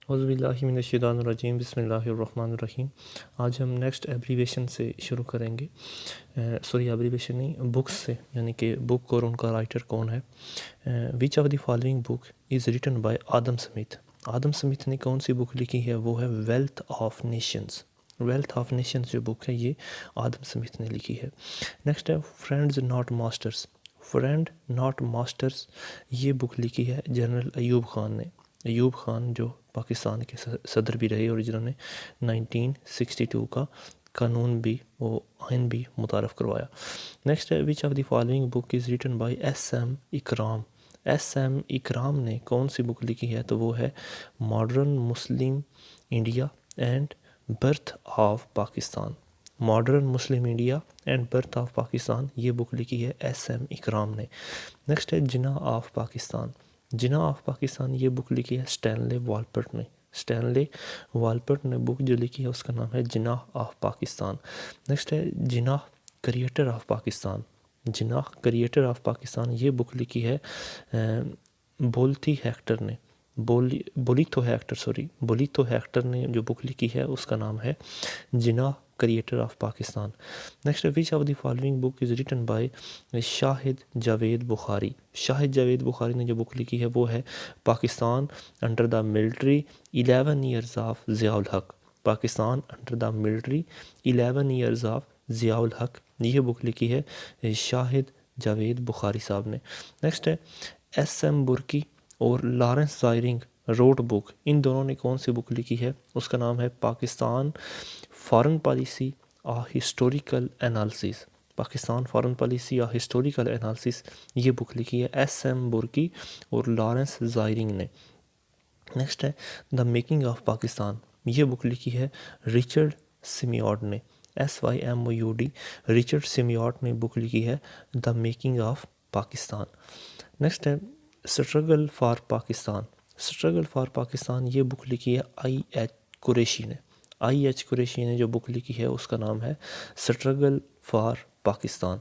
औज़ुबिल्लाहिमिनश्शैतानिर्रजीम बिस्मिल्लाहिर्रहमानिर्रहीम। आज हम नेक्स्ट एब्रीवेशन से शुरू करेंगे। एब्रीवेशन नहीं, बुक्स से, यानी कि बुक और उनका राइटर कौन है। Which of the following book is written by Adam Smith. Adam Smith ने कौन सी बुक लिखी है, वो है wealth of nations. Wealth of nations जो बुक है ये आदम स्मिथ ने लिखी है। नेक्स्ट है friends not masters. Friend not masters ये बुक लिखी है जनरल अयूब ख़ान ने। अयूब ख़ान जो पाकिस्तान के सदर भी रहे और जिन्होंने 1962 का कानून भी वो आइन भी मुतारफ़ करवाया। नेक्स्ट है which of the following book is written by S M. Ikram. S M. Ikram ने कौन सी बुक लिखी है, तो वो है modern Muslim India and birth of Pakistan. Modern Muslim India and birth of Pakistan ये बुक लिखी है एस.एम. इकराम ने। नेक्स्ट है जिना ऑफ पाकिस्तान। जिना ऑफ पाकिस्तान ये बुक लिखी है स्टैनले वालपर्ट ने। स्टैनले वालपर्ट ने बुक जो लिखी है उसका नाम है जिना ऑफ पाकिस्तान। नेक्स्ट है Jinnah creator of Pakistan. Jinnah creator of Pakistan ये बुक लिखी है बोलती हेक्टर ने। बोलितो हेक्टर ने जो बुक लिखी है उसका नाम है Jinnah creator of Pakistan. Next which of the following book is written by Shahid Javed Bukhari. Shahid Javed Bukhari ने जो बुक लिखी है वो है Pakistan under the military 11 years of Ziaul Haq. Pakistan under the military 11 years of Ziaul Haq ये बुक लिखी है शाहिद जावेद बुखारी साहब ने। नेक्स्ट है एस.एम. बुर्की और लॉरेंस ज़ायरिंग रोड बुक। इन दोनों ने कौन सी बुक लिखी है, उसका नाम है Pakistan foreign policy a historical analysis. Pakistan foreign policy a historical analysis ये बुक लिखी है एस.एम. बुर्की और लॉरेंस ज़ायरिंग ने। नेक्स्ट है द मेकिंग ऑफ पाकिस्तान ये बुक लिखी है रिचर्ड सिमियोट ने। SYMOUD रिचर्ड सिमियोट ने बुक लिखी है the making of Pakistan. Next है struggle for Pakistan. Struggle for Pakistan ये बुक लिखी है I.H. कुरैशी ने। I.H. कुरैशी ने जो बुक लिखी है उसका नाम है struggle for Pakistan.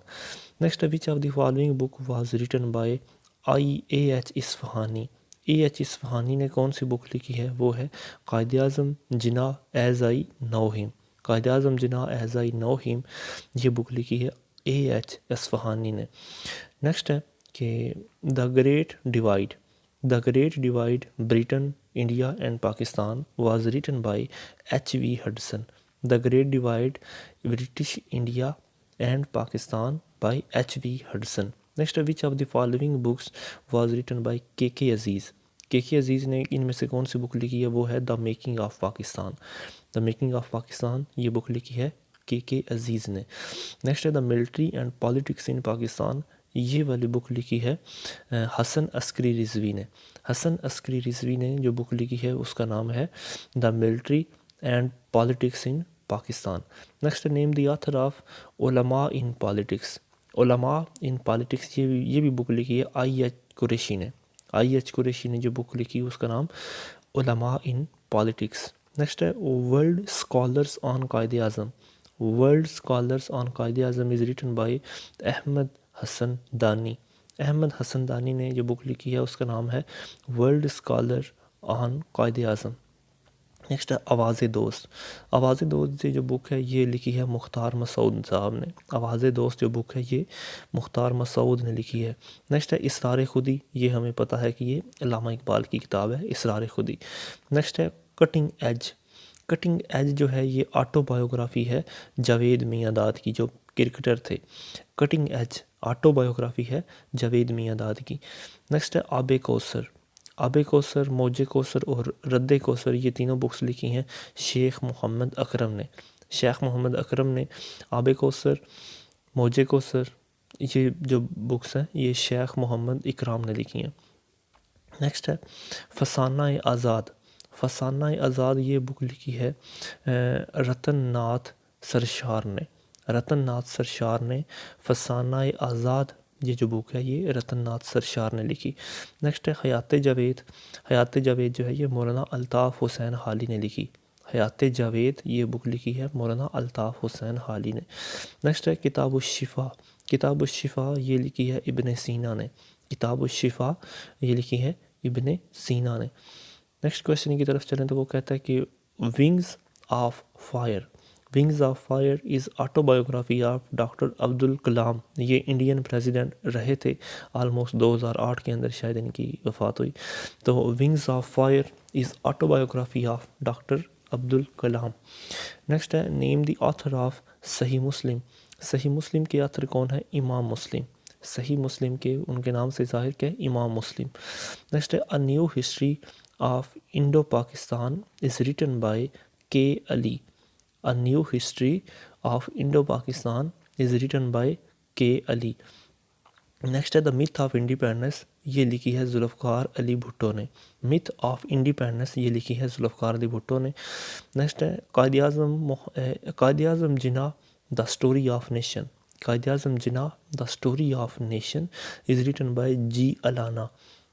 Next which of the following book was written by A.H. Ispahani. A.H. Ispahani ने कौन सी बुक लिखी है, वो है Quaid e Azam Jinnah as I know him. Quaid e Azam Jinnah as I know him ये बुक लिखी है A.H. इस्फ़हानी ने। नेक्स्ट है कि the great divide. The great divide Britain India and Pakistan was written by H.V. Hodson. The great divide British India and Pakistan by H.V. Hudson. Next which of the following books was written by K.K. Aziz. K.K. Aziz ने इनमें से कौन सी book लिखी है, वो है the making of Pakistan. The making of Pakistan ये बुक लिखी है K.K. अजीज़ ने। नेक्स्ट है the military and politics in Pakistan ये वाली बुक लिखी है हसन अस्करी रिजवी ने। हसन अस्करी रिजवी ने जो बुक लिखी है उसका नाम है the military and politics in Pakistan. Next name the author of उलमा इन पॉलिटिक्स। उलमा इन पॉलिटिक्स ये भी बुक लिखी है I.H. कुरैशी ने। I.H. कुरैशी ने जो बुक लिखी है उसका नाम उलमा इन पॉलिटिक्स। नेक्स्ट है world scholars on Quaid e Azam. World scholars on Quaid e Azam is written by Ahmad Hasan Dani. Ahmad Hasan दानी ने जो बुक लिखी है उसका नाम है world scholar on Quaid-e-Azam. Next है आवाज़ दोस्त। आवाज़ दोस्त जो बुक है ये लिखी है मुख्तार मसूद साहब ने। आवाज़ दोस्त जो बुक है ये मुख्तार मसूद ने लिखी है। नेक्स्ट है इसरार खुदी। ये हमें पता है कि ये अल्लामा इकबाल की किताब है इसरार खुदी। नेक्स्ट है कटिंग एज। कटिंग एज जो है ये ऑटोबायोग्राफ़ी है जावेद मियां दाद की, जो क्रिकेटर थे। कटिंग एज ऑटोबायोग्राफ़ी है जावेद मियां दाद की। नेक्स्ट है आबे कौसर। आबे कौसर, मौजे कौसर और रद्दे कौसर ये तीनों बुक्स लिखी हैं शेख मोहम्मद अकरम ने। शेख मोहम्मद अकरम ने आबे कौसर, मौजे कौसर ये जो बुक्स हैं ये शेख मोहम्मद इकराम ने लिखी हैं। नेक्स्ट है फसाना आज़ाद। फसाना आज़ाद ये बुक लिखी है रतन नाथ सरशार ने। रतन नाथ सरशार ने फसाना आज़ाद ये जो बुक है ये रतन नाथ सरशार ने लिखी। नेक्स्ट है हयात जावेद। हयात जावेद जो है ये मौलाना अल्ताफ़ हुसैन हाली ने लिखी। हयात जावेद ये बुक लिखी है मौलाना अल्ताफ़ हुसैन हाली ने। नेक्स्ट है किताब शिफ़ा। किताब शिफ़ा ये लिखी है इब्ने सीना ने। किताब शिफ़ा ये लिखी है इब्ने सीना ने। नेक्स्ट क्वेश्चन की तरफ चलें तो वो कहता है कि wings of fire, wings of fire is autobiography of doctor Abdul Kalam. ये इंडियन प्रेसिडेंट रहे थे, ऑलमोस्ट 2008 के अंदर शायद इनकी वफ़ात हुई। तो wings of fire is autobiography of doctor Abdul Kalam. Next है नेम द ऑथर ऑफ सही मुस्लिम। सही मुस्लिम के ऑथर कौन है? इमाम मुस्लिम। सही मुस्लिम के उनके नाम से ज़ाहिर क्या है? इमाम मुस्लिम। नेक्स्ट है a new history of Indo Pakistan is written by K Ali. A new history of Indo Pakistan is written by K Ali. Next है द मिथ ऑफ इंडिपेंडेंस, ये लिखी है जुल्फ़कार अली भुट्टो ने। मिथ ऑफ इंडिपेंडेंस ये लिखी है जुल्फ़कार अली भुट्टो ने। नेक्स्ट है Quaid Azam Jinnah the story of nation. Quaid Azam Jinnah the story of nation is written by G Allana.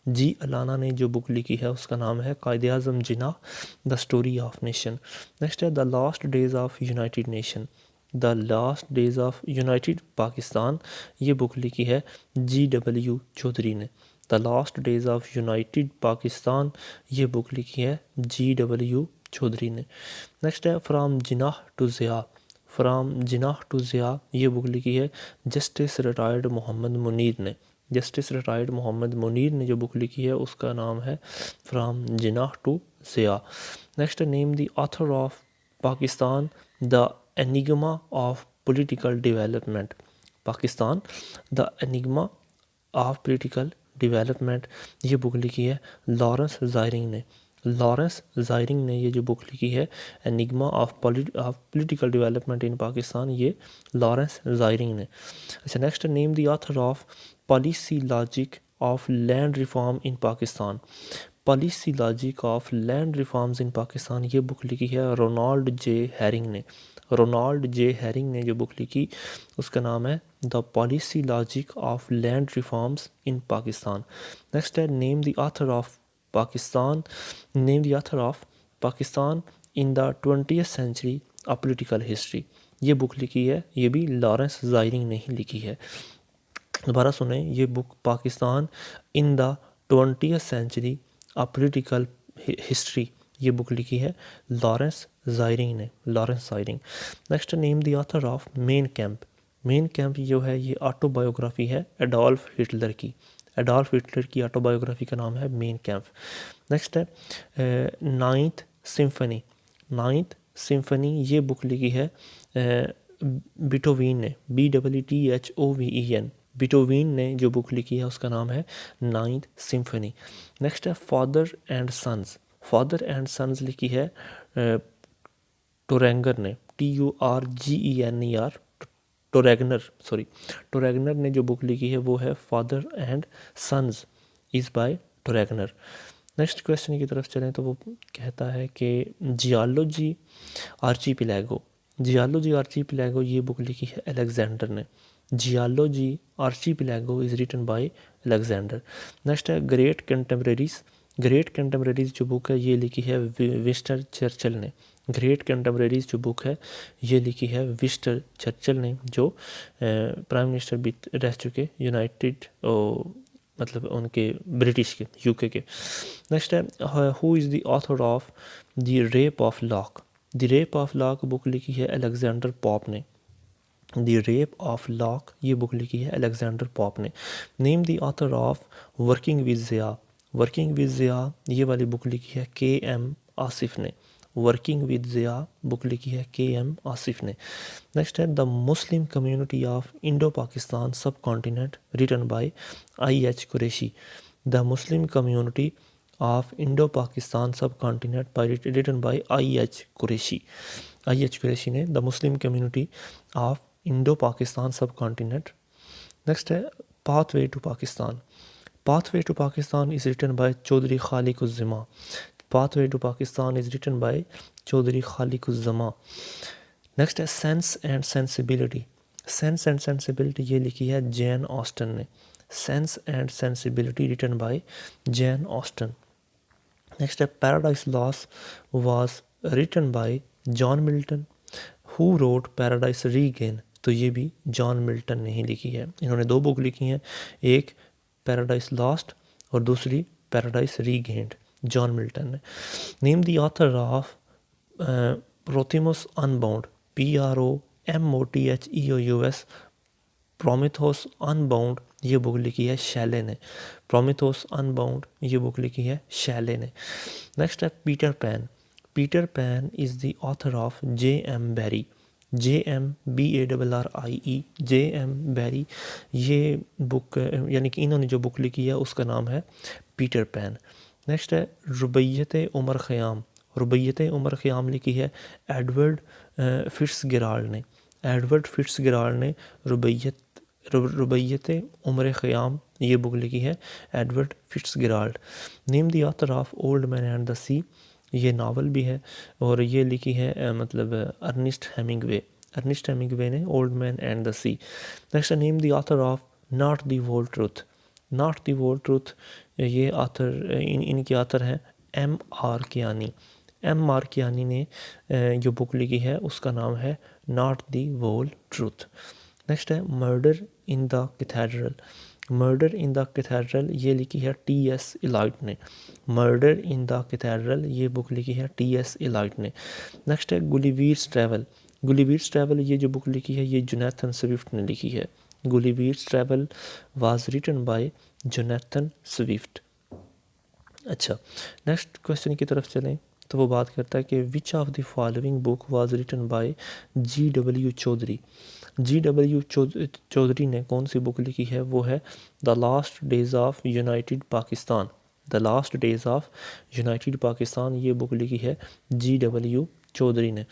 G Allana ने जो बुक लिखी है उसका नाम है Quaid Azam Jinnah the story of nation. Next है the last days of united nation. The last days of united Pakistan, ये बुक लिखी है GW चौधरी ने। The last days of united Pakistan, ये बुक लिखी है GW चौधरी ने। नेक्स्ट है from Jinnah to Zia. From Jinnah to Zia, ये बुक लिखी है जस्टिस रिटायर्ड मोहम्मद मुनीर ने। जस्टिस रिटायर्ड मोहम्मद मुनीर ने जो बुक लिखी है उसका नाम है from Jinnah to Zia. Next name the author of Pakistan the enigma of political development. Pakistan the enigma of political development, ये बुक लिखी है लॉरेंस ज़ायरिंग ने। लॉरेंस ज़ायरिंग ने ये जो बुक लिखी है enigma of political development in Pakistan, ये लॉरेंस ज़ायरिंग ने। अच्छा next name the author of policy logic of land reform in Pakistan. Policy logic of land reforms in Pakistan, ये बुक लिखी है रोनाल्ड जे हैरिंग ने। रोनाल्ड जे हैरिंग ने जो book लिखी उसका नाम है the policy logic of land reforms in Pakistan. Next है name the author of Pakistan, name the author of Pakistan in the 20th century a political history, ये बुक लिखी है, ये भी लॉरेंस ज़ायरिंग ने ही लिखी है। दोबारा सुने, ये book Pakistan in the 20th century a political history, ये बुक लिखी है लॉरेंस ज़ायरिंग ने। Lawrence Ziring. Next name the author of Mein Kampf. Mein Kampf जो है ये ऑटोबायोग्राफी है एडोल्फ हिटलर की। एडोल्फ हिटलर की ऑटोबायोग्राफी का नाम है मेन कैंप। नेक्स्ट है नाइन्थ सिम्फनी। नाइन्थ सिम्फनी, ये बुक लिखी है बीटोवीन ने। BEETHOVEN। बीटोवीन ने जो बुक लिखी है उसका नाम है नाइन्थ सिम्फनी। नेक्स्ट है father and sons. Father and sons लिखी है टोरेंगर ने। TURGENER। टोरेगनर ने जो बुक लिखी है वो है father and sons is by Turgenev. Next question की तरफ चलें तो वो कहता है कि जियोलॉजी आर्चीपिलैगो। जियोलॉजी आर्चीपिलैगो, ये बुक लिखी है अलेक्जेंडर ने। Geology archipelago is written by Alexander. Next है ग्रेट कंटेम्परेरीज। ग्रेट कंटेम्परेरीज जो बुक है ये लिखी है विंस्टन चर्चिल ने। ग्रेट कंटेम्परेरीज जो बुक है ये लिखी है विंस्टन चर्चिल ने, जो प्राइम मिनिस्टर भी रह चुके यूनाइटेड मतलब उनके ब्रिटिश के UK के। नेक्स्ट है who is the author of the rape of lock. The rape of lock book लिखी है अलेक्जेंडर पॉप ने। द रेप ऑफ लॉक, ये बुक लिखी है अलेक्जेंडर पॉप ने। Name the author of working with Zia. Working with Zia, ये वाली book लिखी है KM आसिफ ने। वर्किंग विद ज़िया बुक लिखी है KM आसिफ ने। नेक्स्ट है the Muslim community of Indo Pakistan subcontinent written by IH Qureshi. The Muslim community of Indo Pakistan subcontinent written by IH Qureshi. IH Qureshi ने the Muslim community of Indo Pakistan subcontinent. Next है pathway to Pakistan. Pathway to Pakistan is written by Chaudhry Khaliq Uzzaman. Pathway to Pakistan is written by Chaudhry Khaliq Uzzaman. Next है sense and sensibility. Sense and sensibility, ये लिखी है Jane Austen ने। Sense and sensibility written by Jane Austen. Next है paradise lost was written by John Milton. Who wrote paradise regain, तो ये भी John Milton ने ही लिखी है। इन्होंने 2 बुक लिखी हैं, एक पैराडाइज लॉस्ट और दूसरी पैराडाइज रीगेन्ड। जॉन मिल्टन ने। Name the author of Prometheus unbound, PROMOTHEOUS, Prometheus unbound, ये बुक लिखी है शैले ने। प्रोमेथोस अनबाउंड ये बुक लिखी है शैले ने। नेक्स्ट है Peter Pan. Peter Pan is the author of JM Barrie, JMBARRIE, JM Barrie, ये बुक यानी कि इन्होंने जो बुक लिखी है उसका नाम है पीटर पैन। नेक्स्ट है रुबैयत उमर ख़याम। रुबैयत उमर ख़याम लिखी है एडवर्ड फिट्ज़गिराल्ड ने। एडवर्ड फिट्ज़गिराल्ड ने रुबैयत उमर ख़याम ये बुक लिखी है Edward Fitzgerald. Name the author of old man and the sea, ये नावल भी है और ये लिखी है मतलब अर्नेस्ट हेमिंगवे। अर्नेस्ट हेमिंगवे ने old man and the sea. Next name the author of not the whole truth. Not the whole truth ये ऑथर इनके ऑथर हैं M.R. कियानी। M.R. कियानी ने जो बुक लिखी है उसका नाम है not the whole truth. Next है murder in the cathedral. Murder in the cathedral ये लिखी है T.S. इलाइट ने। मर्डर इन द कैथेड्रल ये बुक लिखी है T.S. इलाइट ने। नेक्स्ट है गुलिवीर्स ट्रैवल। गुलिवीर्स ट्रैवल ये जो बुक लिखी है ये जोनाथन स्विफ्ट ने लिखी है। Gulliver's travel was written by Jonathan Swift. अच्छा, नेक्स्ट क्वेश्चन की तरफ चलें तो वो बात करता है कि which of the following book was written by G.W. Chaudhry. G.W. Chaudhry ने कौन सी बुक लिखी है, वो है the last days of united Pakistan. The last days of united Pakistan ये बुक लिखी है G.W. चौधरी ने।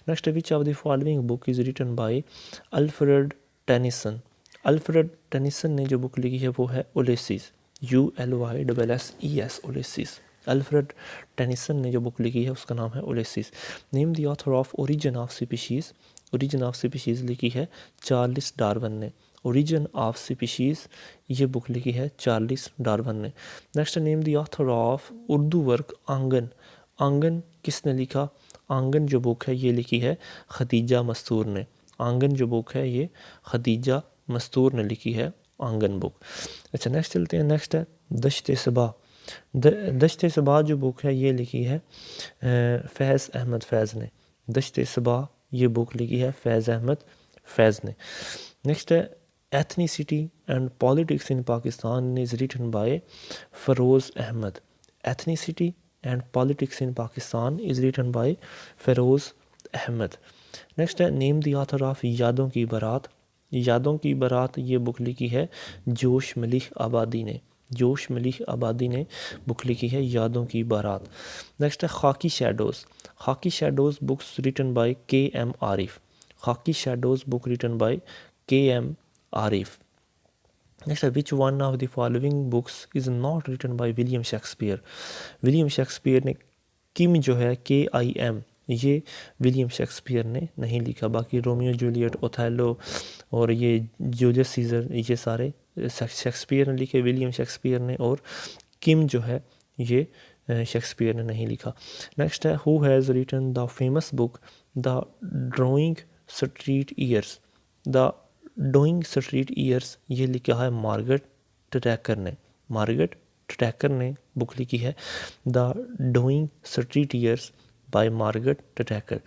Next which of the following book is written bye Alfred Tennyson. Alfred Tennyson ने जो बुक लिखी है वो है Ulysses, ULYSSES Ulysses. Alfred Tennyson ने जो बुक लिखी है उसका नाम है Ulysses. Name the author of origin of species. Origin of species लिखी है चार्ल्स डार्विन ने। ओरिजिन ऑफ स्पीशीज़ ये बुक लिखी है चार्ल्स डार्विन ने। Next name the author of Urdu work Aangan. Aangan किसने लिखा? आंगन जो बुक है ये लिखी है खदीजा मस्तूर ने। आंगन जो बुक है ये खदीजा मस्तूर ने लिखी है आंगन बुक। अच्छा नेक्स्ट चलते हैं। नेक्स्ट है दश्त सबा। दश्त सबा जो बुक है ये लिखी है फैज़ अहमद फैज़ ने। दश्त सबा ये बुक लिखी है फैज़ अहमद फैज़ ने। नेक्स्ट है ethnicity and politics in Pakistan is written by Feroz Ahmed. Ethnicity and politics in Pakistan is written by Feroz Ahmed. Next है नेम द ऑथर ऑफ यादों की बारात। यादों की बारात ये बुक लिखी है जोश मलिक आबादी ने। जोश मलिक आबादी ने बुक लिखी है यादों की बारात। नेक्स्ट है khaki shadows. Khaki shadows books written by KM Arif. Khaki shadows book written by KM Arif. Next है which one of the following books is not written by William Shakespeare. William Shakespeare ने किम जो है KIM ये William Shakespeare ने नहीं लिखा। बाकी रोमियो जूलियट, ओथेलो और ये जूलियस सीजर ये सारे शेक्सपियर ने लिखे, विलियम शेक्सपियर ने, और किम जो है ये शेक्सपियर ने नहीं लिखा। नेक्स्ट है who has written the famous book the drawing street years. The doing street years ये लिखा है मार्गरेट टैकर ने। मार्गरेट टैकर ने बुक लिखी है the doing street years by Margaret Thatcher.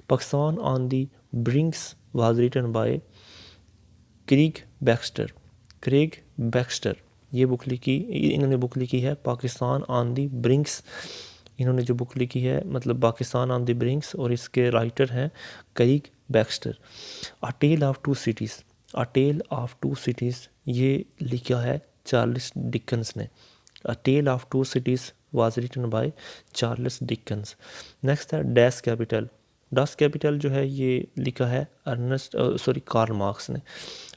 Pakistan on the brinks was written by Craig Baxter. Craig Baxter ये book लिखी, इन्होंने बुक लिखी है पाकिस्तान ऑन द ब्रिंक्स। इन्होंने जो बुक लिखी है मतलब पाकिस्तान ऑन द ब्रिंक्स, और इसके राइटर हैं Craig Baxter. A tale of two cities. A tale of two cities ये लिखा है चार्ल्स डिकन्स ने। A tale of two cities was written by Charles Dickens. Next है डैश कैपिटल। डैश कैपिटल जो है ये लिखा है कार्ल मार्क्स ने।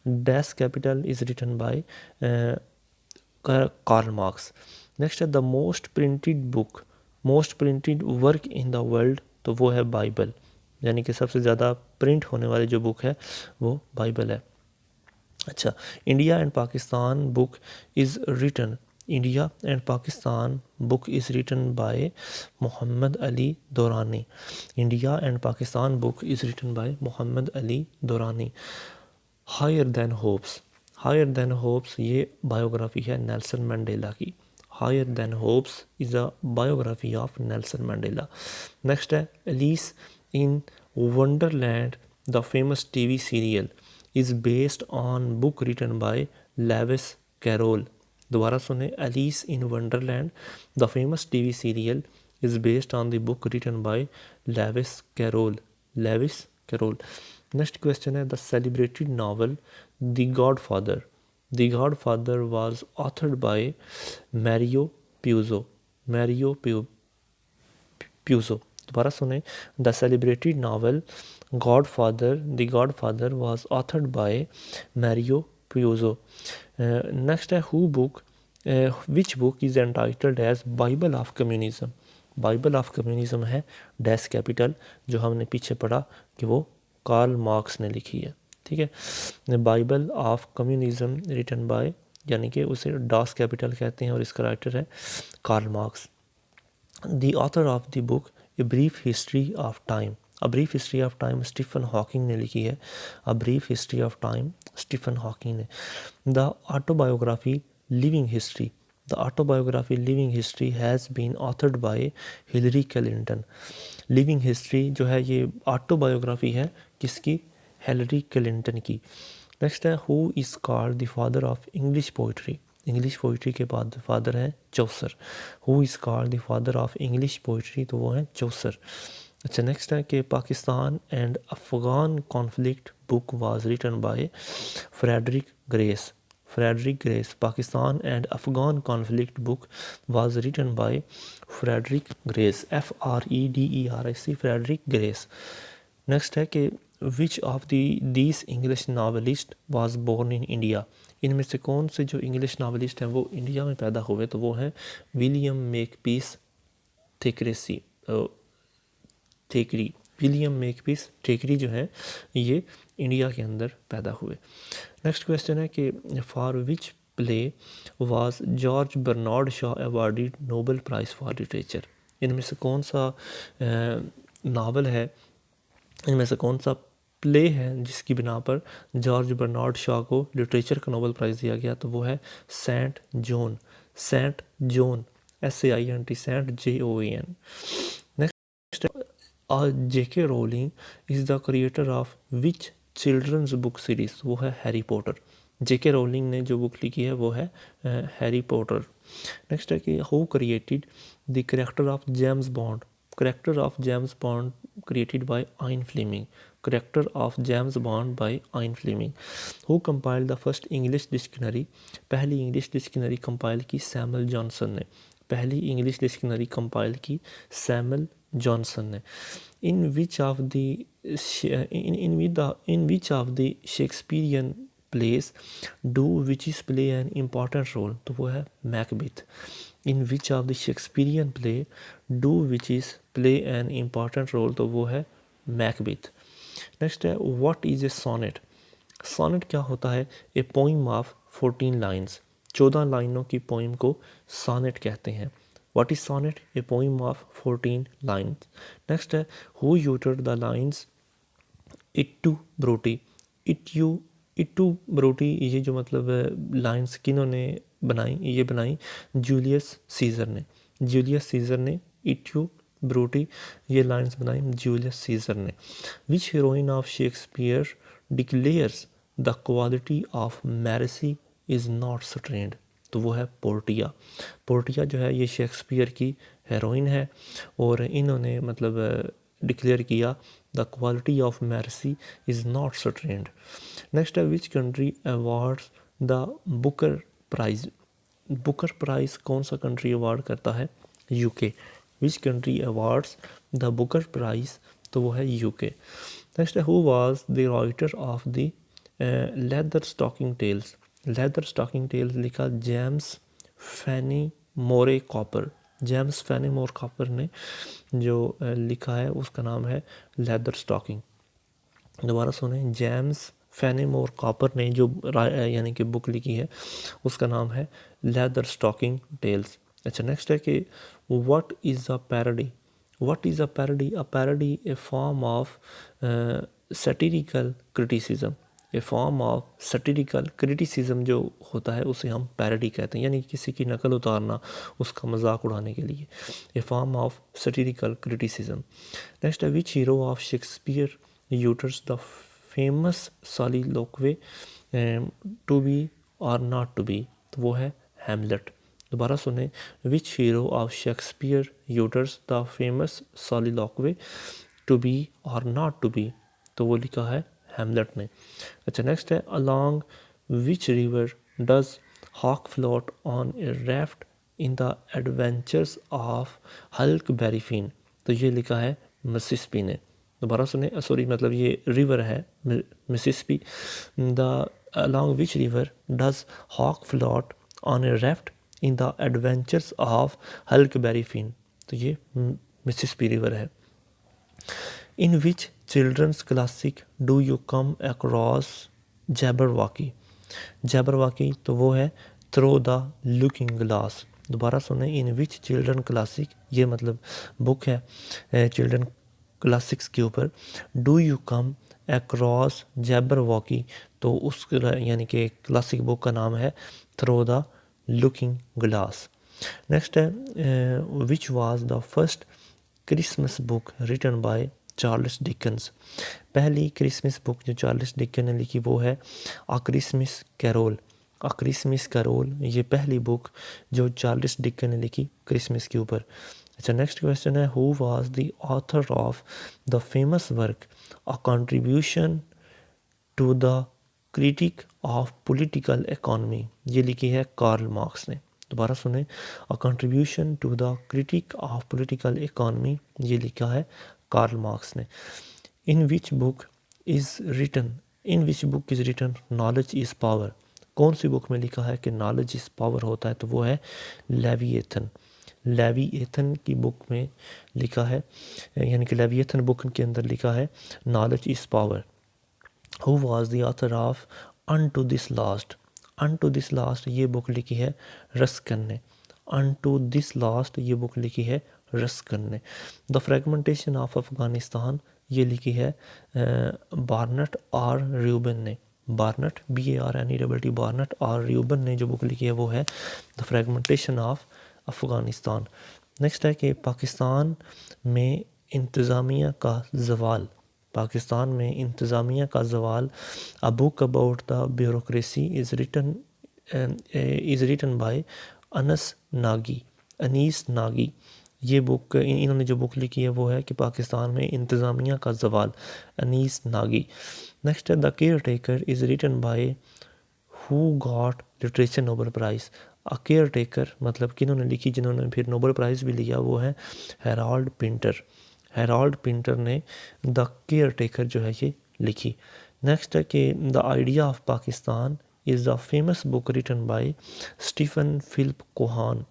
Das Kapital is written by Karl Marx. Next है the most printed book, most printed work in the world, तो वो है बाइबल, यानी कि सबसे ज़्यादा प्रिंट होने वाली जो बुक है वो बाइबल है। अच्छा, India and Pakistan book is written, India and Pakistan book is written by Mohammad Ali Durrani. India and Pakistan book is written by Mohammad Ali Durrani. Higher than hopes. Higher than hopes ये बायोग्राफी है नेल्सन मंडेला की। Higher Than Hopes is a biography of Nelson Mandela. Next है Alice in Wonderland, the famous TV serial, is based on book written by Lewis Carroll. दोबारा सुने, Alice in Wonderland, the famous TV serial, is based on the book written by Lewis Carroll. Lewis Carroll. Next question है the celebrated novel The Godfather. The Godfather was authored by Mario Puzo. Mario Puzo. दोबारा सुने, the celebrated novel The Godfather was authored by Mario Puzo. Next है which book is entitled as Bible of Communism. Bible of Communism है Das Kapital, जो हमने पीछे पढ़ा कि वो कार्ल मार्क्स ने लिखी है, ठीक है। Bible of communism written by, यानी कि उसे डास कैपिटल कहते हैं और इसका राइटर है Karl Marx. The author of the book a brief history of time. A brief history of time Stephen Hawking ने लिखी है। A brief history of time Stephen Hawking ने। The autobiography living history. The autobiography living history has been authored by Hillary Clinton. Living history जो है ये autobiography है किसकी? Hillary Clinton की। नेक्स्ट है who is called the father of English poetry. English poetry के बाद फादर हैं Chaucer. Who is called the father of English poetry, तो वो हैं चौसर। अच्छा, नेक्स्ट है कि Pakistan and Afghan conflict book was written by Frederick Grace. Frederick Grace. Pakistan and Afghan conflict book was written by Frederick Grace. F-R-E-D-E-R-I-C. Frederick Grace. Next है कि which of these English novelist was born in India. इनमें से कौन से जो English novelist हैं वो India में पैदा हुए? तो वो हैं विलियम मेकपीस थेकरी। विलियम मेकपीस थेकरी जो है ये इंडिया के अंदर पैदा हुए। नेक्स्ट क्वेश्चन है कि for which play was George Bernard Shaw awarded Nobel prize for literature. इनमें से कौन सा नावल है, इनमें से कौन सा प्ले है जिसकी बिना पर जॉर्ज बर्नार्ड शॉ को लिटरेचर का नोबेल प्राइज़ दिया गया? तो वो है Saint Joan. Saint Joan, SAINT, Saint JOAN। Next J.K. Rowling is the creator of which children's book series? वो है हैरी पॉटर। J.K. Rowling ने जो बुक लिखी है वो है हैरी पॉटर। नेक्स्ट है कि who created the character of James Bond. Character of James Bond created by Ian Fleming. Character of James Bond by Ian Fleming. Who compiled the first English dictionary. पहली English dictionary compile की Samuel Johnson ने। पहली English dictionary compile की Samuel Johnson ने। In which of the Shakespearean plays do witches play an important role? तो वो है Macbeth. In which of the Shakespearean play do witches play an important role? तो वो है मैकबेथ। नेक्स्ट है what is a sonnet? Sonnet क्या होता है? A poem of 14 lines। 14 लाइनों की पोइम को sonnet कहते हैं। What is sonnet? A poem of 14 lines. Next है who uttered the lines Ittu Broti. Ittu Broti, ये जो मतलब लाइन्स किन्होंने बनाई? ये बनाई जूलियस सीजर ने। जूलियस सीजर ने इट्यू ब्रूटी ये लाइन्स बनाई जूलियस सीजर ने। Which heroine of Shakespeare declares the quality of mercy is not strained? तो वो है पोर्टिया। पोर्टिया जो है ये शेक्सपियर की हीरोइन है और इन्होंने मतलब डिक्लेयर किया the quality of mercy is not strained. Next है which country awards the Booker prize. Booker prize कौन सा कंट्री अवार्ड करता है? UK। Which country awards the Booker prize? तो वो है UK। नेक्स्ट है who was the writer of the leather stocking tales. Leather stocking tales लिखा James Fenimore Cooper. James Fenimore Cooper ने जो लिखा है उसका नाम है लेदर स्टॉकिंग। दोबारा सुने, जेम्स फेनीमोर कॉपर ने जो यानी कि बुक लिखी है उसका नाम है लेदर स्टॉकिंग टेल्स। अच्छा, नेक्स्ट है कि what is a parody. What is a parody? A parody a form of satirical criticism. A form of satirical criticism जो होता है उसे हम पैरोडी कहते हैं, यानी किसी की नकल उतारना, उसका मजाक उड़ाने के लिए। A form of satirical criticism. Next है which hero of Shakespeare utters the famous soliloquy to be or not to be, तो वो है हैमलेट। दोबारा सुने, which hero of Shakespeare utters the famous soliloquy to be or not to be, तो वो लिखा है हैमलेट ने। अच्छा नेक्स्ट है along which river does Huck float on a raft in the adventures of हल्क बेरीफिन, तो ये लिखा है मिसिसिपी ने। दोबारा सुने, सॉरी मतलब ये रिवर है Mississippi. The along which river does Huck float on a raft in the adventures of हल्क बेरीफिन, तो ये मिसिसिपी रिवर है। In which children's classic do you come across Jabberwocky? Jabberwocky तो वो है Through the Looking Glass। दोबारा सुने, इन विच children classic, ये मतलब बुक है चिल्ड्रन क्लासिक्स के ऊपर। Do you come across Jabberwocky, तो उस यानी कि क्लासिक बुक का नाम है through the looking glass. Next है which was the first Christmas book written by Charles Dickens. पहली क्रिसमस बुक जो चार्ल्स डिकन ने लिखी वो है a Christmas carol. A Christmas carol ये पहली बुक जो चार्ल्स डिकन ने लिखी क्रिसमस के ऊपर। अच्छा नेक्स्ट क्वेश्चन है who was the author of the famous work a contribution to the critique of political economy, ये लिखी है कार्ल मार्क्स ने। दोबारा सुने, a contribution to the critique of political economy, ये लिखा है कार्ल मार्क्स ने। In which book is written knowledge is power, कौन सी बुक में लिखा है कि नॉलेज इज पावर होता है, तो वो है लेविएथन। लेविएथन की बुक में लिखा है, यानी कि लेविएथन बुक के अंदर लिखा है knowledge is power. Who was the author of unto this last, unto this last ये बुक लिखी है रस्किन ने। अनटू दिस लास्ट ये बुक लिखी है रस्किन ने। द फ्रेगमेंटेशन ऑफ अफगानिस्तान ये लिखी है बार्नट और र्यूबन ने। बार्नट BARNET बार्नट और र्यूबन ने जो बुक लिखी है वो है the fragmentation of Afghanistan. Next है कि पाकिस्तान में इंतज़ामिया का ज़वाल, पाकिस्तान में इंतज़ामिया का ज़वाल, a book about the bureaucracy is written by Anis Nagi. ये बुक इन्होंने जो बुक लिखी है वो है कि पाकिस्तान में इंतज़ामिया का ज़वाल, अनीस नागी। नेक्स्ट है the caretaker is written by who got literature Nobel prize. A caretaker मतलब किन्होंने लिखी, जिन्होंने फिर नोबल प्राइज़ भी लिया, वो है हेराल्ड पिंटर। हेराल्ड पिंटर ने द केयर टेकर जो है ये लिखी। नेक्स्ट है कि the idea of Pakistan is the famous book written by Stephen Philip Cohen.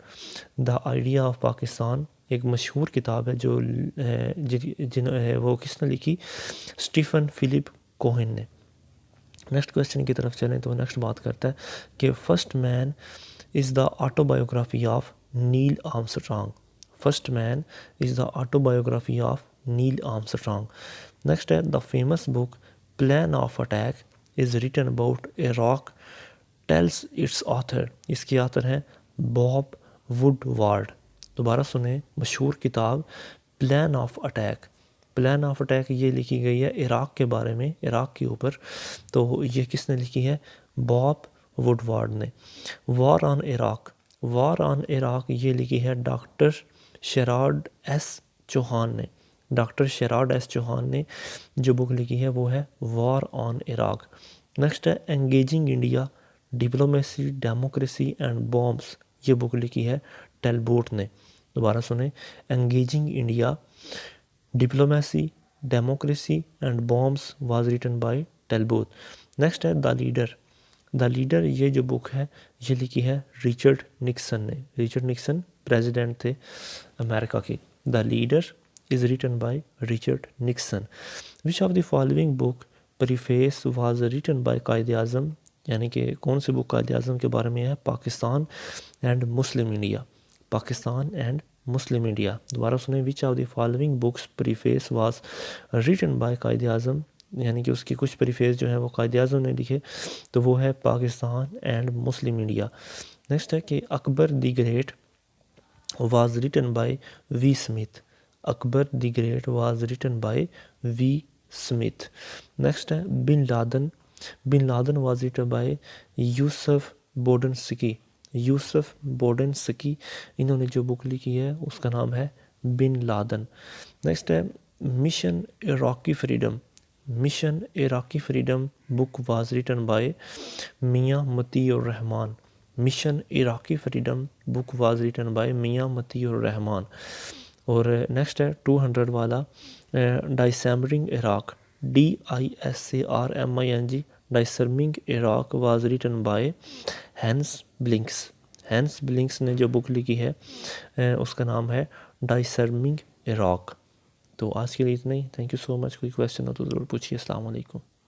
The idea of Pakistan एक मशहूर किताब है जो वो किसने लिखी, स्टीफन फिलिप कोहेन ने। नेक्स्ट क्वेश्चन की तरफ चलें तो नेक्स्ट बात करता है कि first man is the autobiography of Neil Armstrong. First man is the autobiography of Neil Armstrong. Next है the famous book plan of attack is written about Iraq tells its author, इसके author हैं Bob Woodward. दोबारा सुने, मशहूर किताब plan of attack. Plan of attack ये लिखी गई है इराक़ के बारे में, इराक़ के ऊपर, तो ये किसने लिखी है, बॉब वुडवार्ड ने। War on Iraq, war on Iraq ये लिखी है डॉक्टर शेराड एस चौहान ने। डॉक्टर शेराड एस चौहान ने जो बुक लिखी है वो है वॉर ऑन इराक़। नेक्स्ट है engaging India diplomacy democracy and bombs, ये बुक लिखी है टेलबोट ने। दोबारा सुने, engaging India diplomacy democracy and bombs was written by Talbott. Next है द लीडर। द लीडर ये जो बुक है ये लिखी है रिचर्ड निक्सन ने। रिचर्ड निक्सन प्रेसिडेंट थे अमेरिका के। The leader is written by Richard Nixon. Which of the following book preface was written by Quaid Azam, यानी कि कौन सी बुक कायद आज़म के बारे में है, Pakistan and Muslim India. Pakistan and Muslim India. दोबारा सुने, which of the following books preface was written by Quaid Azam, यानी कि उसकी कुछ प्रीफेस जो है वो कायद-ए-आज़म ने लिखे, तो वो है Pakistan and Muslim India. Next है कि Akbar the great was written by V Smith. Akbar the great was written by V Smith. Next है bin Laden. Bin Laden was written by Yossef Bodansky. Yossef Bodansky, इन्होंने जो बुक लिखी है उसका नाम है बिन लादन। नेक्स्ट है mission Iraqi freedom. Mission Iraqi freedom book was written by Mian Matiur Rahman. Mission Iraqi freedom book was written by Mian Matiur Rahman. और next है 200 वाला disarming Iraq. DISARMING disarming Iraq was written by Hans Blix. Hans Blix ने जो book लिखी है उसका नाम है डाइसर्मिंग इराक। तो आज के लिए इतना ही। Thank you so much. कोई क्वेश्चन हो तो ज़रूर पूछिए। अस्सलाम वालेकुम।